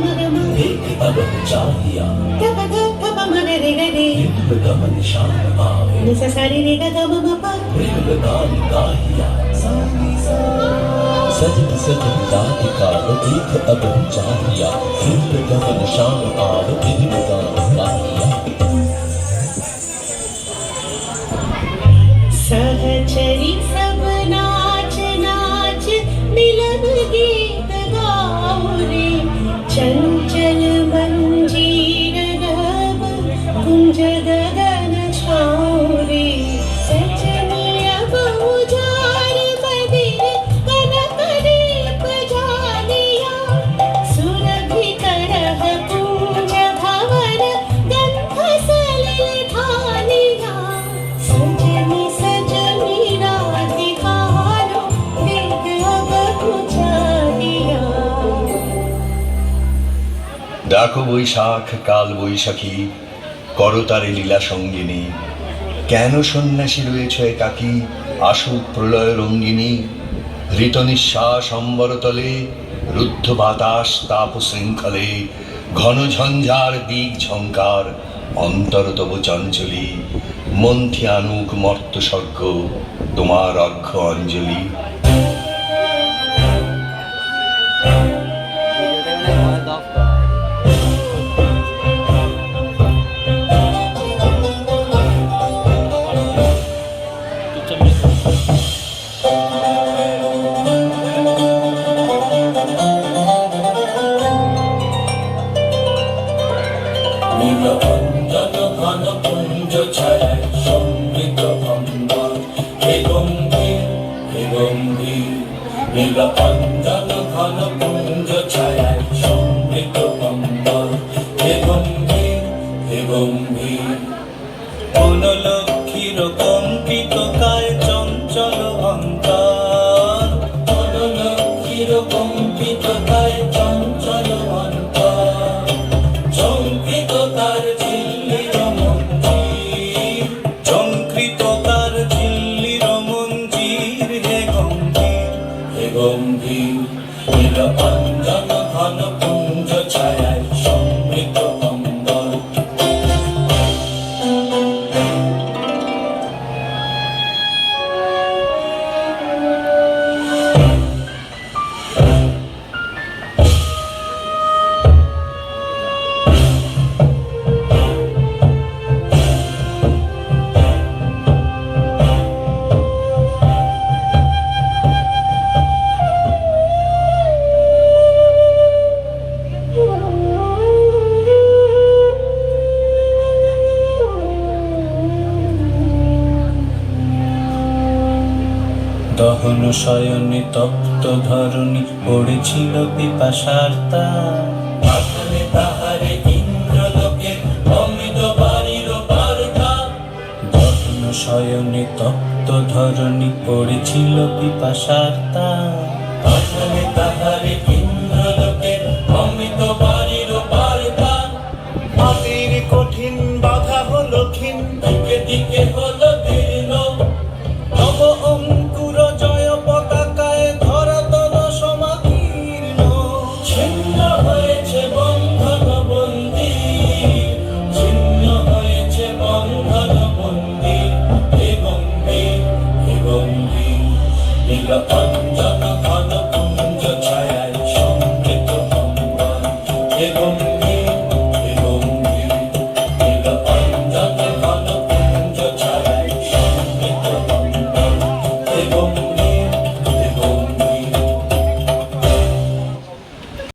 एक अब चाहिया दिल का निशान आवे प्रेम गान गाहिया सजन सजन राधिका एक अब चाहिया दिल का निशान आवे प्रेम गान गाहिया सहचरी सब नाच नाच मिलन गीत गाओ रे चंचल मंजीर नभ कुंज गगन छाओ रे सजनिया बहुजार बदिर कनक दीप जालिया सुरभि करह कुंज भवन गंध सलिल ढालिया सजनी सजनी राधिका लो देख अब कुचालिया ডাকো বৈশাখ কাল বৈশাখী করতারে লীলা সঙ্গিনী কেন সন্ন্যাসী রয়েছ একাকী আসুক প্রলয় রঙ্গিনী ঋত নিঃশ্বাস অম্বরতলে রুদ্ধ বাতাস তাপ শৃঙ্খলে ঘন ঝঞ্ঝার দিক ঝঙ্কার অন্তর তব চঞ্চলী মন্থি আনুক মর্ত স্বর্গ তোমার অর্ঘ্য অঞ্জলি নীলকণ্ঠন ঘন কুঞ্জ ছায়ায় সমৃত অম্বর হে গম্ভীর হে গম্ভীর নীলকণ্ঠন ঘন কুঞ্জ ছায়ায় সমৃত অম্বর হে গম্ভীর হে গম্ভীর কোন লক্ষ্মীর কম্পিত কায় চঞ্চল অন্তর কোন লক্ষ্মীর কম্পিত কায় চঞ্চল অন্তর ঝঙ্কৃত তার ঝিল্লির মঞ্জির ঝঙ্কৃত তার ঝিল্লির মঞ্জির হে গম্ভীর হে গম্ভীর নীলকণ্ঠন ঘন কুঞ্জ ছায়ায় সমৃত অম্বর দহন শয়নে তপ্ত ধরণী পড়েছিল পিপাসার তাহারে তাহারে ইন্দ্রলোকে অমৃত বাড়ির বার্তা দহন শয়নে তপ্ত ধরণী পড়েছিল পিপাসার